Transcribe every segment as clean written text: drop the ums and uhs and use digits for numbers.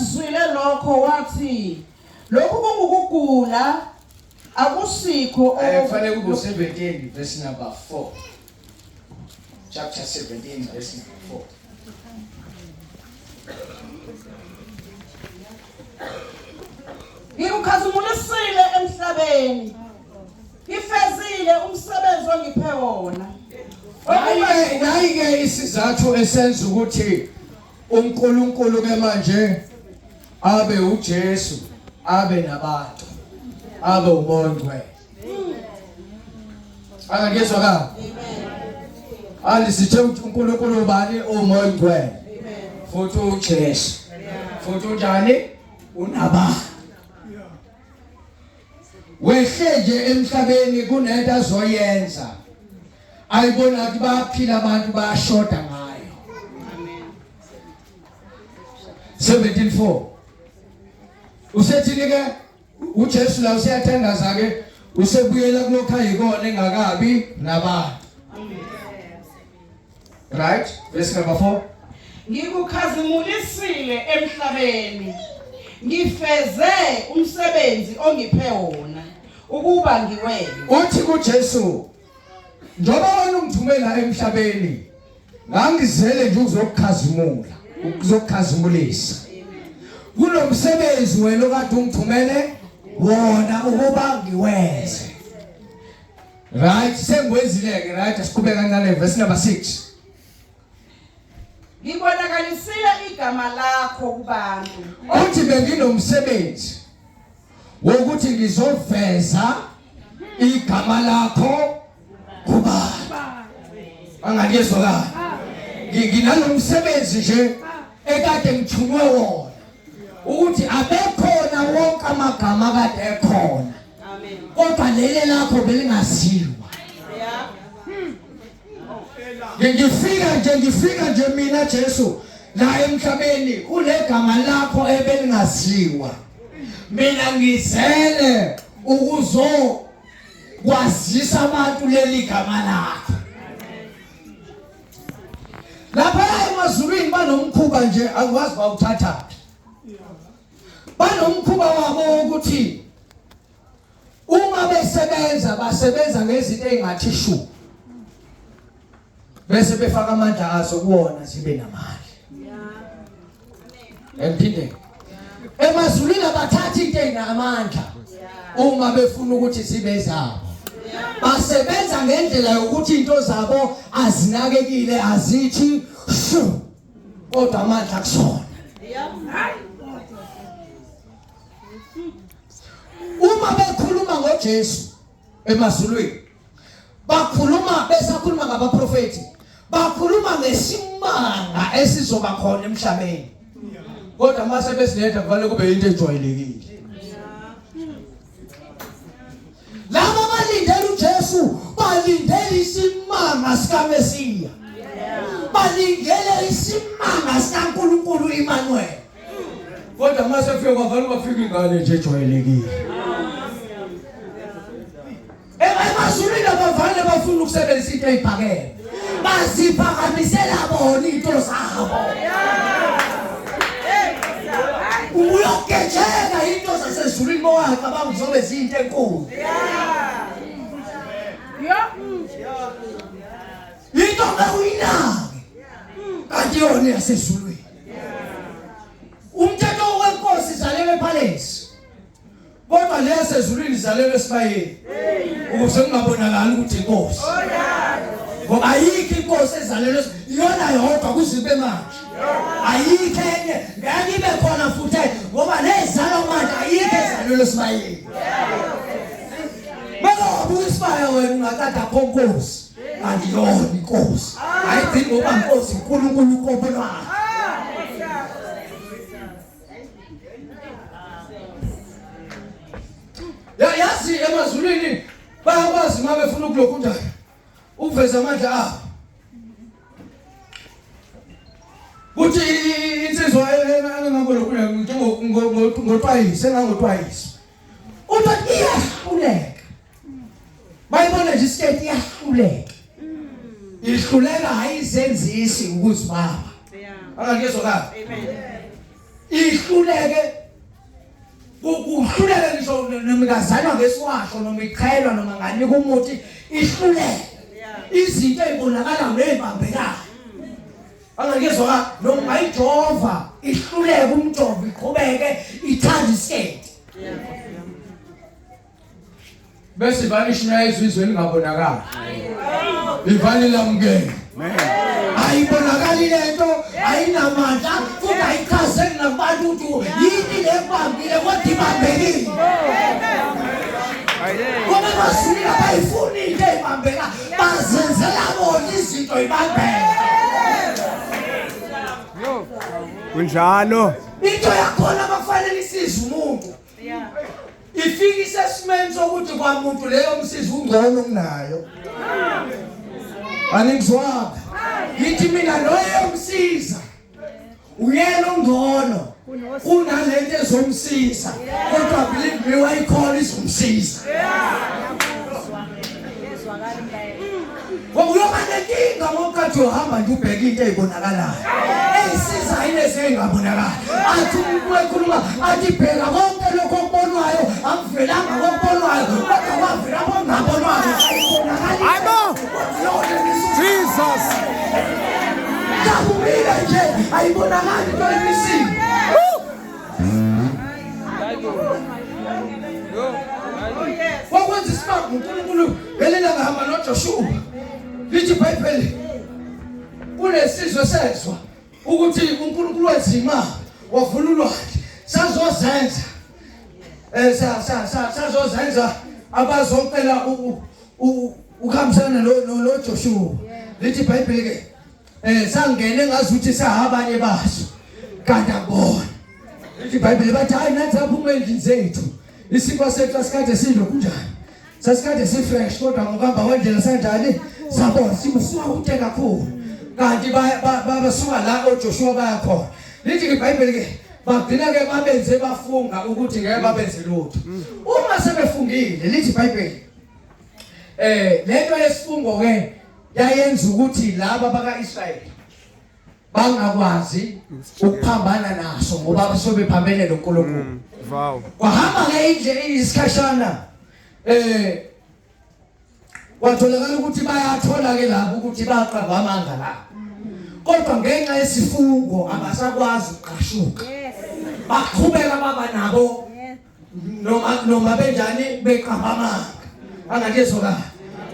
ekuzwile lokho wathi lokhu kungukugula akusikho kufanele kube 17 verse number 4. Chapter 17 verse number 4. Ngikukhazumulisile emhlabeni ifezile umsebenzi ongiphe wona. Ayike isizathu esenza ukuthi uNkulunkulu ke manje abe uJesu abe nabantu abe uMondwe. Angakuzwa ka? Ali sithe uNkulunkulu bani uMondwe. Futhi uJesu. Futhi unjani? Unabantu. Wehle nje emhlabeni kunento azoyenza. Ayibona ukuthi baphila abantu bayashoda ngayo. Amen. 17:4. Usethini ke uJesu la usiyathandaza ke usebuyela kulokho ayikona engakabi nabantu. Amen. Right? Verse number 4. Ngikukhazimulisile emhlabeni ngifeze umsebenzi ongiphe wona ukuba ngiwenze. Uthi kuJesu njoba wena ungithumela emhlabeni ngangizele nje uzokukhazimula ukuzokukhazimulisa kunomsebenzi wena okade ungithumele wona ukuba ngiwenze. Right, sengwezileke right, asiqhubeka kancane verse number 6. Ngibonakalisile igama lakho kubantu. Uthi benginomsebenzi wokuthi ngizoveza igama lakho kubantu. Angakuzwa ka? Nginalomsebenzi nje ekade ngithunywe wona ukuthi abekhona wonke amagama kade ekhona. Amen. Kodwa lele lakho belingasiwa. Ngifika nje mina Jesu la emhlabeni kulegama lakho ebelingasiwa. Mina ngizele ukuzokwazisa abantu leli gama lakho. Lapha emazulwini banomkhuba nje akwazi bawuthatha. Banomkhuba wabo ukuthi uma basebenza ngezinto ezingathi shu. Bese befaka amandla azo kuwona zibe namandla. Emphinde. Emazulwini abathathi into enamandla uma befuna ukuthi zibe zabo. Basebenza ngendlela yokuthi into zabo azinakekile azithi shu. Kodwa amandla kusona. Uma bekhuluma ngoJesu emazulwini bakhuluma besakhuluma ngabaprofeti bakhuluma ngesimanga esizoba khona emhlabeni. Kodwa mase besiletha kufanele kube into ejwayelekile. Laba balindele uJesu balindele isimanga sikaMesiya. Balindele isimanga sikaNkulunkulu Emmanuel. Kodwa mase kufika kwafanele bafike ingane nje ejwayelekile. Emazulwini abavale bafuna ukusebenzisa into eziphakeme. Baziphakamisela bona into zabo. Uyoketshela into zasezulwini wakhe abakuzobe izinto enkulu. Into ngawinake. Kanti yona yasezulwini. Umthetho wenkosi izalelwe epalace. Kodwa le yasezulwini izalelwe esibayeni. Ukuze kungabonakala ukuthi inkosi. Ngoba ayikho inkosi ezalelwe iyona yodwa kuzibe manje. Ayikho enye ngeke ibe khona futhi ngoba nezalo manje ayikho ezalelwe esibayeni. Ngoba isibaya wena ungathatha konkosi kanti yona inkosi. Ayidingi ngoba inkosi uNkulunkulu uqophela. Yazi emazulwini bayakwazi uma befuna ukulokhu njalo uveza amandla abo. Kuthi insizwa engangolokhu ngotwayise engangotwayise. Uthi iyahluleka. Bayibona nje state iyahluleka. Ihluleka ayizenzisi ukuzibaba. Angakuzwa ka? Amen. ihluleke kuhluleke ngisho nomikazana ngesiwasho noma iqhelwa noma nganika umuthi ihluleke izinto ezibonakala nezibambekayo angangizwa noma ijova ihluleke umjovo iqhubeke ithanda iskete bese vanishina izizwe lingabonakala ivani lamngene ayibonakali lento ayinamandla futhi ayichazeki nabantu ukuthi yini lebambile kodwa ibambekile ngoba basulile bayifuni into ebambeka bazenzela bona izinto ibambeke kunjalo into yakhona bafanele isize umuntu ifika isesimeni sokuthi kwamuntu leyo msizi ungcono kunayo aningizwanga ngithi mina loyo msiza uyena ongcono kunalento ezomsiza kodwa believe me wayikhona izomsiza ngoba nenkinga ngokuthi uhamba nje ubheka into ezibonakalayo eyisiza yilezi engabonakala athi umuntu ekhuluma athi bheka konke lokho okubonwayo akuvelanga kokubonwayo kodwa kwavela kokungabonwayo hayibo Jesus kabumile nje ayibonakali into emisile wakwenza isiqabu uNkulunkulu belela ngahamba noJoshua lithi iBhayibheli kunesizwe sezwa ukuthi uNkulunkulu wezima wavululwa sazozenza sazozenza abazocela ukuhambisana noJoshua lithi iBhayibheli ke sangene ngazuthi sahabanye baso kanti akubona lithi iBhayibheli bathi hayi nathi aphume endlini zethu isikwa sethu asikade silo kunjani sasikade sifresh kodwa ngokuhamba kwendlela sanjani sabona simusuka kude kakhulu kanti basuka la oJoshua bayakhona lithi iBhayibheli ke bagcina ke babenze bafunga ukuthi ngeke babenze lutho uma sebefungile lithi iBhayibheli lento yesifungo ke yayenza ukuthi laba bakaIsrayeli bangakwazi ukuphambana naso ngoba basobe phambene noNkulunkulu wow kwahamba ke indlela isikhashana watholakala ukuthi bayathola ke lapho ukuthi baqaba amanga la kodwa ngenxa yesifungo abasakwazi ukuqashuka baqhubeka baba nabo noma benjani beqaba amanga angakezona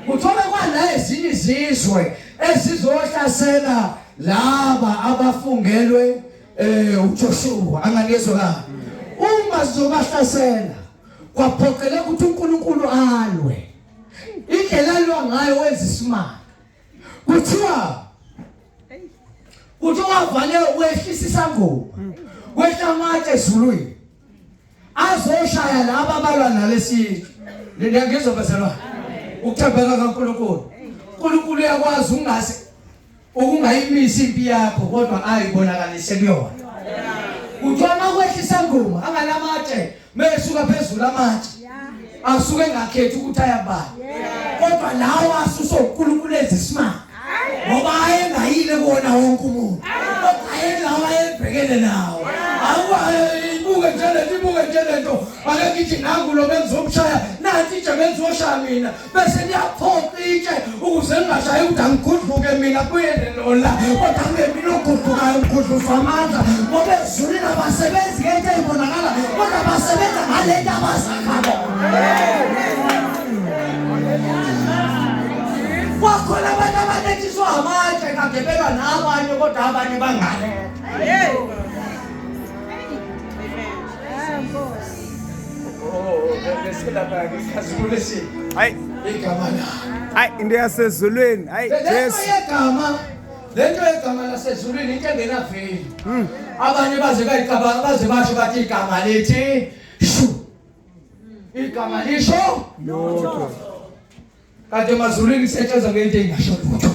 kuthola kwala ezinye izizwe ezizohlasela laba abafungelwe uJoshua angakezona uma zizobahlasela kwaphoqela ukuthi uNkulunkulu alwe indlela alwa ngayo wenza isimanga kuthiwa vale wehlisa isangoma wehla amatshe ezulwini azoshaya laba abalwa nalesi ngiyangizwa bazalwane ukuthembeka kaNkulunkulu uNkulunkulu uyakwazi ukungayimisi impi yakho kodwa ayibonakalise kuyona uthola kwehlisa ngoma anganamatshe mesuka phezulu amatshe asuke engakhethi ukuthi ayabani kodwa lawo asuso uNkulunkulu ezisimanga ngoba ayengayile kuona wonke umuntu kodwa ayelawa ebhekene nawo ibuke nje lento ake ngithi nangu lo bengizomshaya nathi nje bengizoshaya mina bese liyaphoqa itshe ukuze ngingashayi ukuthi angigudluke mina kuyene nola kodwa kube mina ogudlukayo ngigudluza amandla ngoba ezulwini abasebenzi ngento eyibonakala kodwa basebenza ngalento abazakabo wakhona abantu abanethiswa amatshe kade belwa nabanye kodwa abanye bangaletha hayi igama la hayi into yasezulwini hayi Jesu lento yegama lasezulwini into engenaveli abanye baze basho bathi igama lithi shu igama lisho lutho kanti emazulwini kusetshenzwa ngento engasho lutho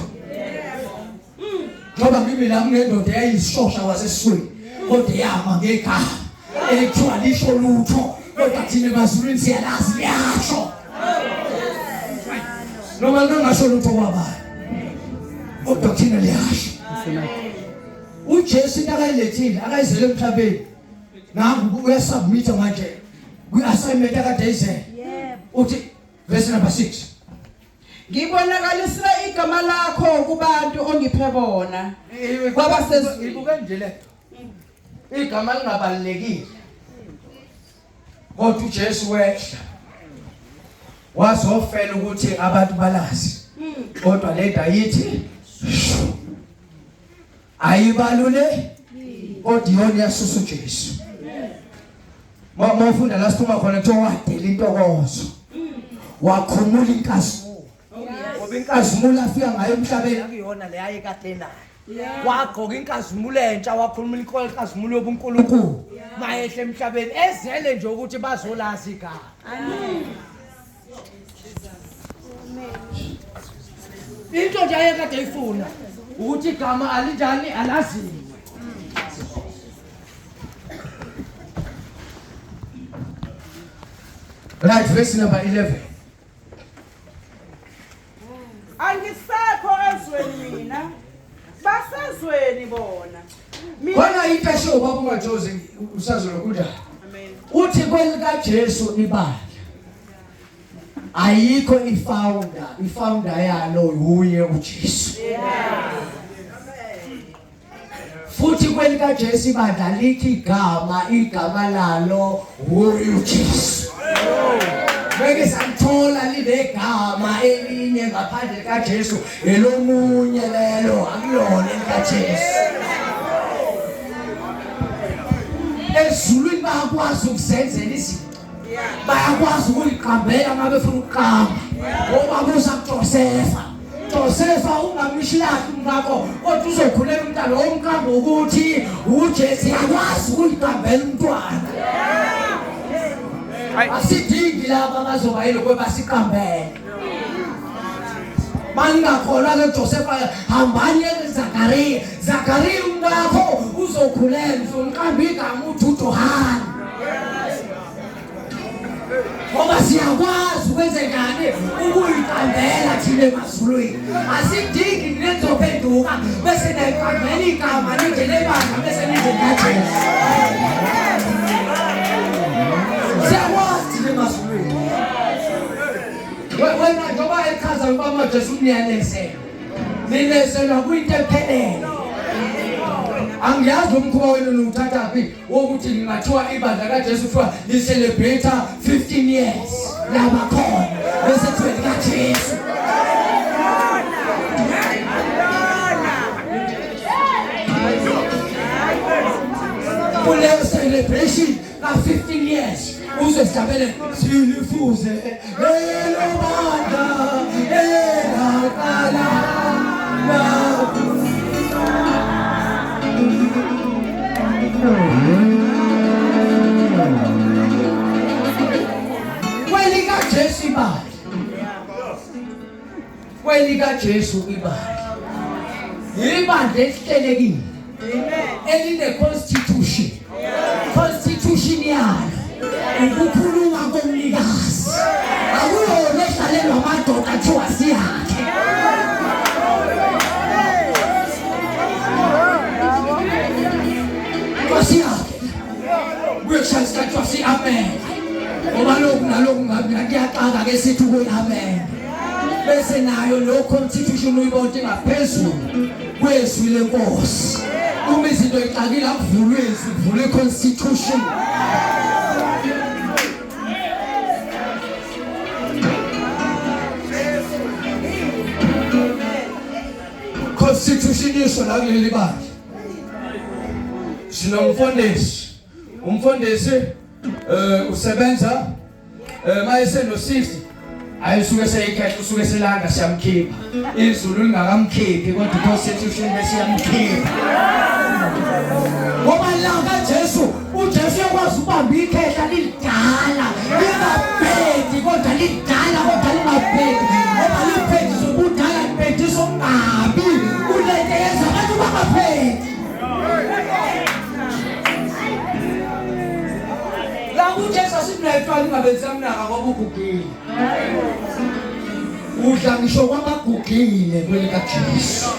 ngoba kimi la ngendoda eyayisishosha wasesiswini kodwa yama ngegama ekuthiwa lisho lutho kodwa thina emazulwini siyalazi liyasho noma ngingasho lutho kwabani kodwa thina liyasho uJesu into akayilethile akayizele emhlabeni nangu uyasubmit manje kwi-assignment akade ize uthi verse number 6 ngibonakalisile igama lakho kubantu ongiphe bona kwabasezweni ibuke nje le igama lingabalekile kodwa uJesu wehla wazofela ukuthi abantu balazi kodwa le dayithi ayibalule odiyoni yasusu Jesu mawufunda la sithuma khona kuthiwa wadela intokozo wakhumula inkazimulo ngoba inkazimulo afika ngayo emhlabeni akuyona le ayekade nayo wagqoka inkazimulo entsha wakhuluma inkazimulo yobuNkulunkulu mayehle emhlabeni ezele nje ukuthi bazolazi igama amen into nje ayekade ifuna ukuthi igama alinjani alaziwe right verse number 11 angisekho ezweni mina basezweni bona khona into esho baba uMajozi usazolo kunjani amen uthi kwelika Jesu ibandla ayikho ifounder yalo uye uJesu futhi kwelika Jesu ibandla lithi igama lalo uye uJesu Beke santhola libegama elinye ngaphandle kaJesu elomunye lelo akulona likaJesu ezulwini bayakwazi ukusenzela izinto bayakwazi ukuliqambela ngabe ufuna ukuqamba ngoba kuza Josefa ungamishilaki umkakho kodwa uzokhulela umntana womkambo ukuthi uJesu yakwazi ukuliqambela umntwana asidingi laba abazoba yiloko basiqambele mangakholwa ke Josefa hambani Zakariya umkakho uzokhulela uzomqamba igama uthi uJohana ngoba siyakwazi ukwenzekani ukuyiqambela thina emazulwini asidingi nizophenduka bese nayiqambela igama nje lebandla bese nize kaJesu wena njengoba echaza ukuba Jesu niyanezelwa kuyinto ephelele angiyazi umkhuba wenu uthatha phi wokuthi ngingathiwa ibandla kaJesu kuthiwa li celebrate 15 years laba khona bese kuthi kaJesu kule celebration ka 15 years uzesijabele silifuze lelo bandla elakala kwelika Jesu ibandla ibandla elihlelekile eline constitution yalo ukukhuluma komnikazi akuyona ehlalelwa amadoda athiwa siyakhe kwasiyakhe kuyeshayisa kuthiwa si-amen ngoba lokhu nalokhu kuyaqaka ke sithi kuyi-amen bese nayo lo constitution uyibona ngaphezulu kwezwi lenkosi uma izinto ixakile akuvulwe izwi kuvulwe constitution constitution isho la kuleli bandla umfundisi usebenza mayese no 60 ayisuke seyikhetha usuke selanga siyamkhipha izulu lingakamkhiphi kodwa constitution besiyamkhipha ngoba la kaJesu uJesu yakwazi ubamba ikhehla lidala lingaphethi kodwa lidala kodwa lingaphethi ngoba liphethi sobudala liphethi songabi ulete yenza abantu bangaphethi la uJesu asinayifani ngabensamnaka ngoba ugugile udla ngisho kwabagugile kwelika Jesu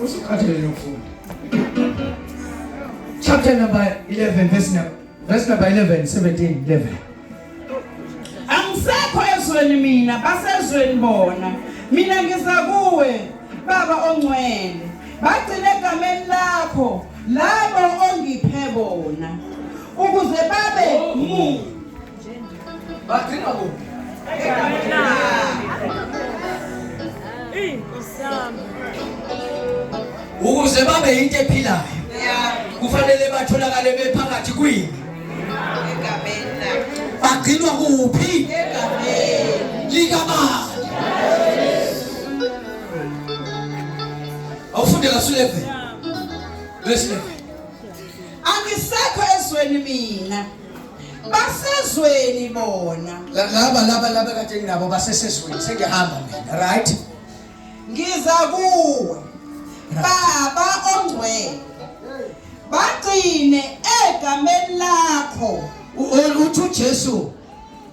usikhathele lokufunda. Chapter number 11 verse number 11 17 11. Angisekho ezweni mina basezweni bona. Mina ngiza kuwe Baba ongcwele. Bagcine egameni lakho labo ongiphe bona. Ukuze babe Bagcina kuphi? Ukuze babe into ephilayo. Kufanele batholakale bephakathi kwini? egameni lakho. Bagcinwa kuphi? Egameni Likabani. Awufunde kahle 11. Verse 11. Angisekho ezweni mina. Basezweni bona. Laba kade nginabo basesezweni sengihamba mina, right? Ngiza kuwe Baba ongcwele. Bagcine egameni lakho. Uthi uJesu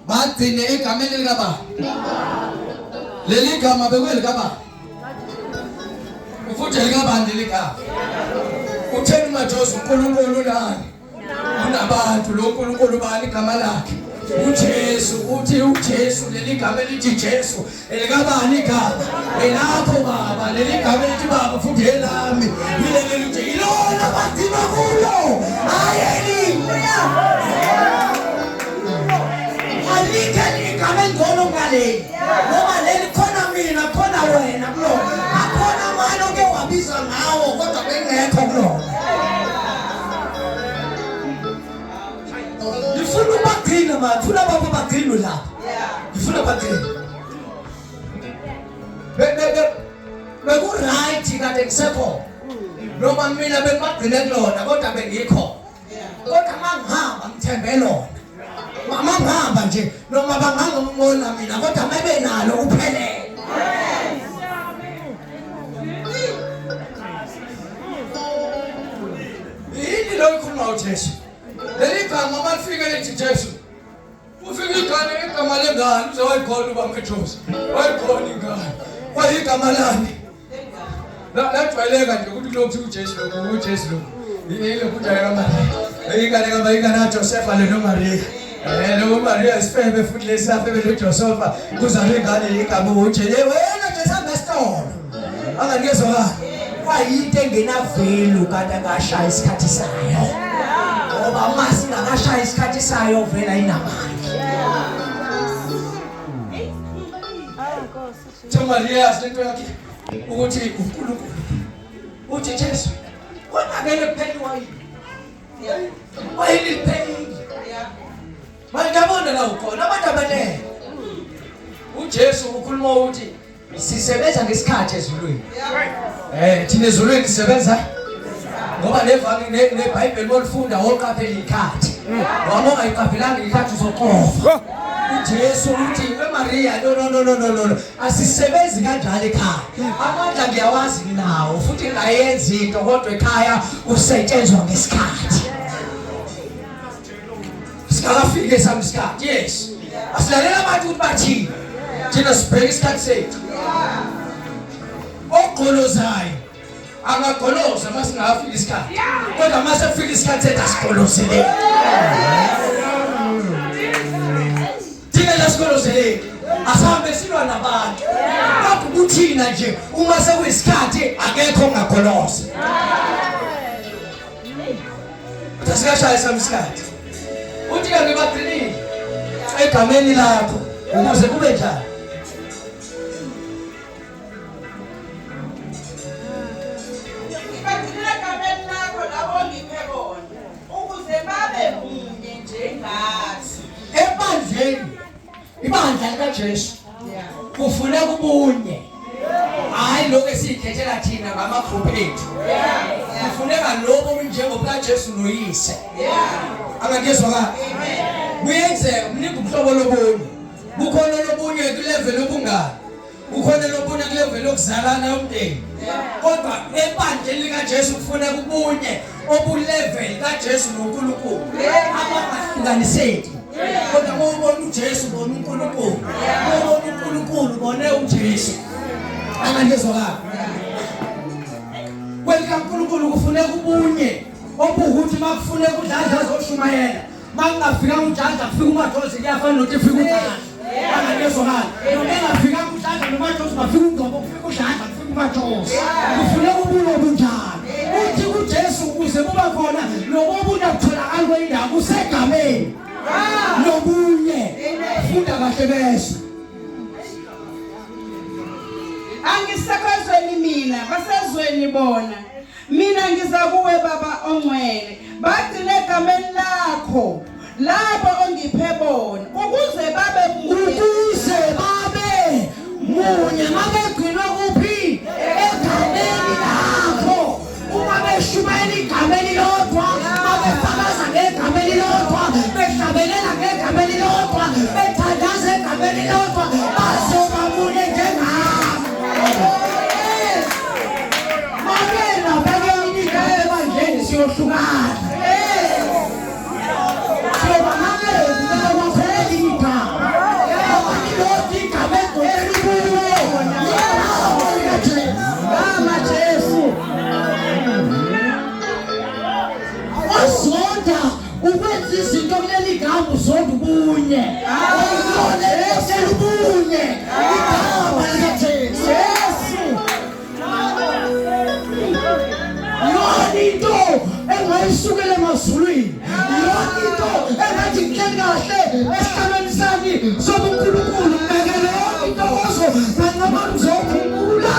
bagcine egameni likabani. Leli gama bekwelikabani. Ufuthe likabani likabani. Utheni maJosi uNkulunkulu nani? Unabantu lo uNkulunkulu bani igama lakhe. uJesu uthi uJesu leli gama elithi Jesu elikabani igama elapho baba leli gama elithi baba futhi elami yileli lithi ilona badima kulo haleluya alikhe igama engcono ngale ngoba leli khona mina khona wena kulo akhona manje oke wabiza ngawo kodwa bengekho kulo Ngifuna ubagcina manje, ufuna baba bagcina lapha. Ngifuna bagcina. Beku right kade ngisekho. Noma mina bengibagcine kulona kodwa bengikho. Kodwa mangihamba ngithembe lona. Mama ngihamba nje noma banganga ngibona mina kodwa mabe nalo uphelele. Yini lo ikhuluma uJesu? Leli gama mafika lithi Jesu. Ufika igama lengane uzoyikhona ubamkhethosi. Wayikhona ingane. Wayigama lani? Lajwayeleka nje ukuthi lokhu uJesu lokhu uJesu lokhu. Yile kudala kamali. Ingane kama ingane kaJosepha le noMaria. Lo Maria isifebe futhi lesafe belo Josepha kuzale ingane igama uJesu. Wena Jesu bestor. Angangezwa kwayinto engenavelu kanti akashaya isikhathi sayo. Ngoba masi ngakashaya isikhathi sayo vela inamandla. Maria sinto yakhe ukuthi uNkulunkulu uthi Jesu konakele kuphela wayini. Wayini lipheli. Manje abona la ukhona abantu abanele. uJesu ukhuluma ukuthi sisebenza ngesikhathi ezulwini. Thina ezulwini sisebenza ngoba neBhayibheli molifunda woqaphela ikhathi. Ngoba ungayiqaphelanga ikhathi uzoqofa. uJesu uthi weMaria no asisebenzi kanjalo ekhaya. Amandla ngiyawazi nawo futhi ngayenza into kodwa ekhaya usetshenzwa ngesikhathi. Sikafike samsikhathi. Yes. Asilalela abantu ukuthi bathini. Thina sibheka isikhathi sethu. Oqolozayo angagoloza masingafika isikhathi. Kodwa mase kufika isikhathi sethu asigolozele. Thina lasigolozele. Asahambe silwa nabantu. Kodwa kuthina nje uma sekuyisikhathi akekho ongagoloza. Uthasishaya samsikhathi. Uthi ke ngibagcinile egameni lakho ukuze kube njani. Ibandla likaJesu kufuneka ubunye. Hayi lokho esikhethela thina ngamagruphu ethu. Kufuneka lokho njengoba Jesu noyise. Angangezwa ka? Kuyenzeka umnika umhlobo lobunye. Kukhona lobunye kulevel obungani. Kukhona lobunye kulevel okuzalana umndeni. Kodwa ebandleni likaJesu kufuneka ubunye obulevel kaJesu noNkulunkulu. Abangahlukaniseki. Kodwa ngobona uJesu bona uNkulunkulu. Ngobona uNkulunkulu bona uJesu. Angangezwa ka? uNkulunkulu kufuneka ubunye obukuthi makufuneka udlala zoshumayela mangafika uJaja kufika uMathosi kuyafana nokuthi ifika uJaja angezwakala noma engafika uJaja noMathosi bafika uNgcobo kufika uJaja kufika uMathosi kufuneka ubunye obunjalo uthi kuJesu ukuze kuba khona nobunye butholakala kwindawo kusegameni nobunye funda kahle bese Angisekhozweni mina basezweni bona mina ngiza kuwe baba ongcwele bagcine egameni lakho labo ongiphe bona ukuze babe munye mabegcinwa kuphi egameni lakho uma beshumayela igameni lodwa mabefakaza ngegameni lodwa behlabelela ngegameni lodwa bethandaza egameni lodwa bazoba munye njengabo mabena bekeyinika ebanjeni siyohlukana siyoba mamezi bekwapheleli igama abani lodwa igama egcwele gama Jesu wasonda ukwenza izinto kuleli gama uzonda ubunye uyona esela ubunye igama lika Jesu yona into engayisukela emazulwini yona into engathi ngihleli kahle esihlabeni sami sobuNkulunkulu mbekele yona intokozo nanqabani uzokhumbula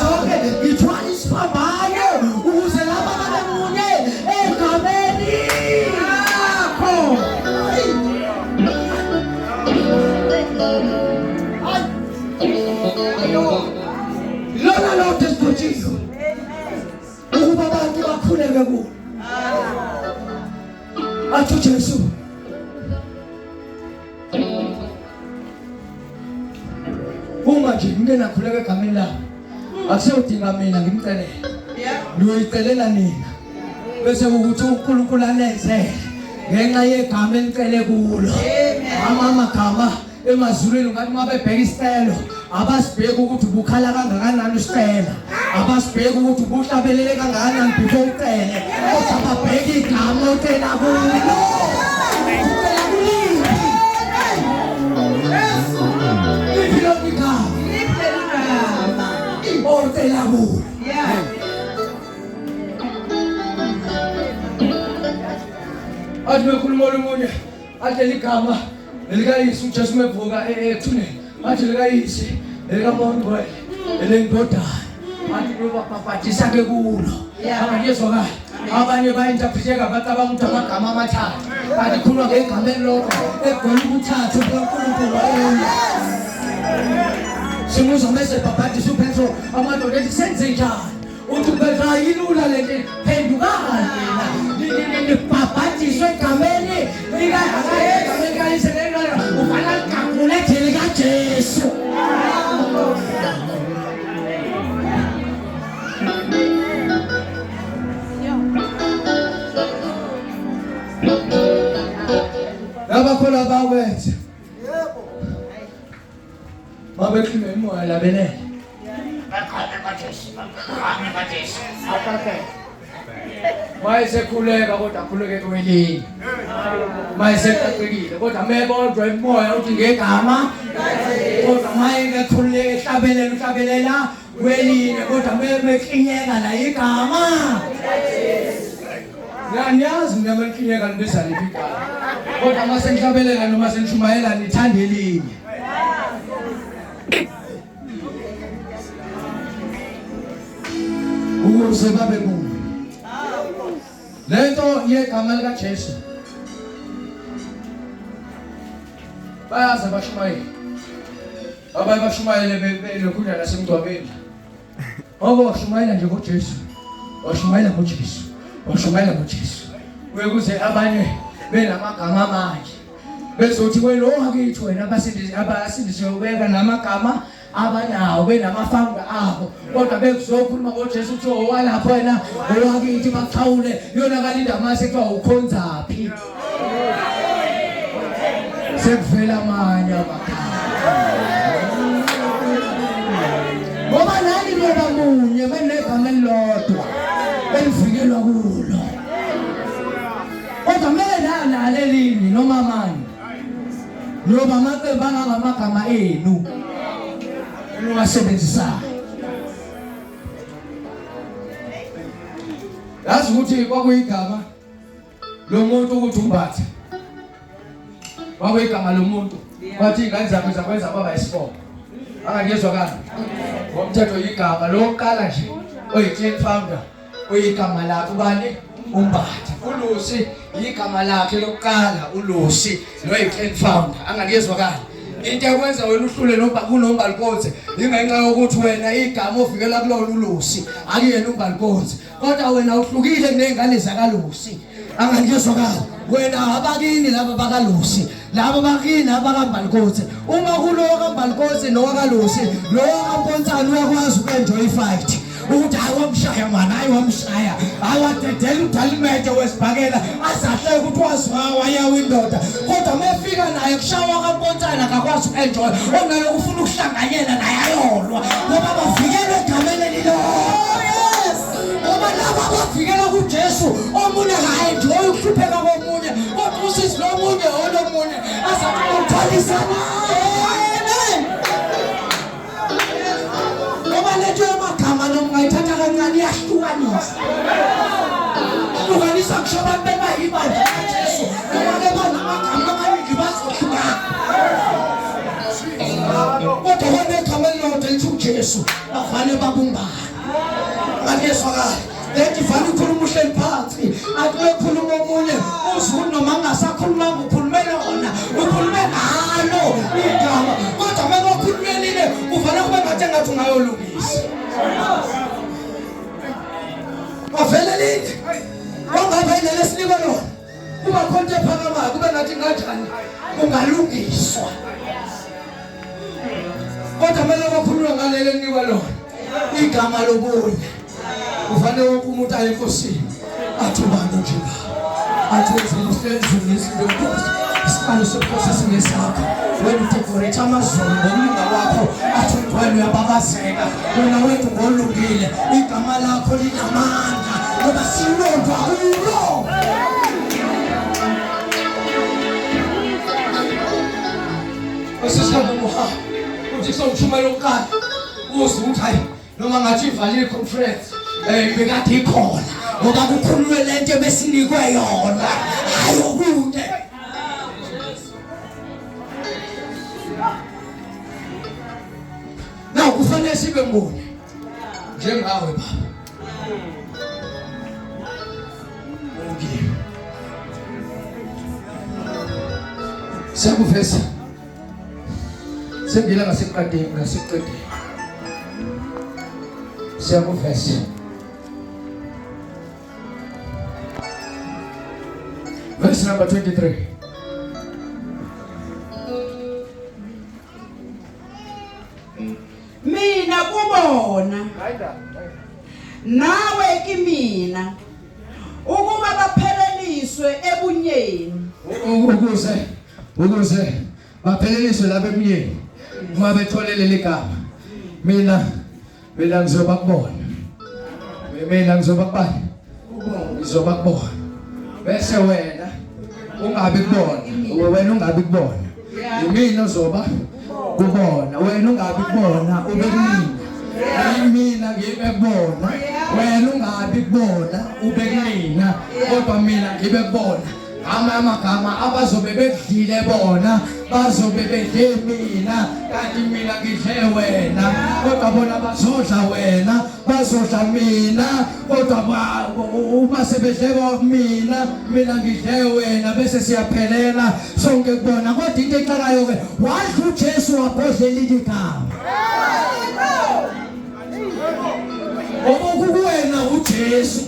zonke ngithwala isiphambano ukuze laba babemunye egameni lakho lona lodwa esibhotshile ukuba abantu bakhuleke kulo athi uJesu uma nje ngena khuleka egameni lakho akusodinga mina ngimcelele niyoyicelela nina bese ukuthi uNkulunkulu anenzele ngenxa yegama enicele kulo amagama emazulwini ngathi mabebheka isicelo abasibheka ukuthi ubukhala kangakanani usicela abasibheka ukuthi ubuhlabelele kangakanani before ucele kodwa babheka igama ocela kulo ucela kuliphi liphilo igama ocela kulo athi bekhuluma omunye athi ligama elikayisi uJesu mevuka ekuthuneni athi likayisi elikaMondwe elendodana athi lobapaphathisa ke kulo abangezwakala abanye bayinterpreteka abacabanga ukuthi amagama amathathu athi khuluma ngegama elilodwa egcwele ubuthathu bukaNkulunkulu ayona simuzwa mase baphathisa uPetro amadoda ethi senze njani uthi uPetro yilula lento phendukani mina nibhabhatiswe egameni egameni kayiselelo ufana ligagule ejele kaJesu abakhona bawethe babekhime imoya labelele bakhala kaJesu akakhe mayesekhuleka kodwa akhuleke kwelinye mayeseqaqekile kodwa mebodwa imoya uthi ngegama kodwa mayengekhuleka ehlabelela kwelinye kodwa mebekhinyeka la igama ngiyazi mina mekhinyeka libizaliphi igama kodwa mase ngihlabelela noma senishumayela nithande elinye ukuze babe munye lento yegama likaJesu bayazi abashumayeli abaye bashumayele belokhunda nasemgcwabeni ngoba washumayela nje ngoJesu washumayela ngoJesu washumayela ngoJesu ukuze abanye benamagama amanje bezothi wena owakithi wena abasindisiwe ubeka namagama abanawo benamafanga abo kodwa bekuzokhuluma ngoJesu uthi owalapho wena owakithi bakhawule yona kalinda mase kuthiwa ukhonzaphi sekuvela amanye amagama ngoba nani loba munye benegama elilodwa elivikelwa kulo. Kodwa mele nalelini noma manje noma amaqembu angamagama enu ungasebenzisayo. Yazi ukuthi kwakuyigama lo muntu ukuthi umbatha. Kwakuyigama lo muntu. Wathi ingane zakhe zakwenza baba isipho. Angangezwa kahle. Ngomthetho igama lokuqala nje oyi-clan founder oyigama lakhe ubani umbatha. uLusi igama lakhe lokuqala uLusi noyi-clan founder. Angangezwa kahle. Into ekwenza wena uhlule kunombalikoze ingenxa yokuthi wena igama ovikela kulona uLusi akuyena umbalikoze kodwa wena uhlukile kunezingane zakaLusi. Angangezwa kahle. Wena abakini laba bakaLusi laba bakini abakambalikoze uma kulowo kambalikoze nowakaLusi lowo kaMpontshane uyakwazi ukenjoy fight ukuthi awamshaya mana ayewamshaya awadedela uDalimete wesibhakela asahle ukuthi waziwawa yawindoda kodwa mefika naye kushawa kaMpontshane akakwazi ukenjoy onalo ufuna ukuhlanganyela naye ayolwa ngoba bavikele egameni lilo. Ngoba laba bavikela kuJesu omunye akayenjoy ukuhlupheka komunye kodwa usizi lomunye olomunye asakuthalisana. Ngoba letho amagama nomngayithatha kancane yahlukanisa. Hlukanisa kusho abantu bebayibandla kaJesu ngoba bebanamagama amaningi bazohlukana. Kodwa wena igama elilodwa lithi uJesu bafanele babumbane. Angezwa kahle. Lethi vani ukhuluma uhleli phansi athi ukhuluma omunye uzulu noma angasakhuluma ukhulumela wona ukhulume ngalo igama kodwa manje ukhulumelile uvana kube ngathi engathi ungayolungisa. Wavele lini wangabe nelesiliko lona kuba khonto ephakamayo kube ngathi kanjani ungalungiswa kodwa manje bakhuluma ngalelo niwa lona igama lobunye. Ufanele wonke umuntu aye enkosini athi ubani nje athi uzenze izinto ezinto isiqalo sokuphosisa singesakho wena udecorate amazulu ngomlinga wakho athi wena uyababazeka wena wethu ngolungile igama lakho linamandla ngoba silondwa kulo. Osisaba moha uthi sokushumela ukukhala uze ukuthi hayi noma ngathi ivalile conference bekade ikhona ngoba kukhulunywe lento ebesinikwe yona hayi okude. Naw kufanele sibe mboni njengawe baba. Okay. Sakuvesa sengila ngaseqadeni ngaseqedeni siyakuvesa verse number 23. Mina kubona nawe kimina ukuba bapheleliswe ebunyeni ukuze bapheleliswe lapha ebunyeni uma betholele ligama mina ngizobakubona ngizobakubona bese wena ungabi kubona wena ungabi kubona yimina ozoba kubona wena ungabi kubona ube kumina mina ngibe kubona wena ungabi kubona ube kumina kodwa mina ngibe kubona amagama abazobe bedlile bona bazobe bedle mina kanti mina ngidle wena kodwa bona bazodla wena bazodla mina kodwa uma sebedle mina ngidle wena bese siyaphelela sonke kubona kodwa into eqalayo ke wadla uJesu wabhodlela igama ngoba kuwena uJesu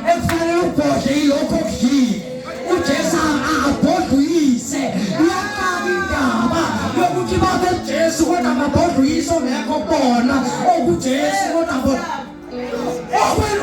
ekufanele ubhodle ilokho okudlile uJesu abhodluyise uyaqala indaba yokuthi babe uJesu kodwa abhodluyise ongekho bona okuJesu kodwa okwena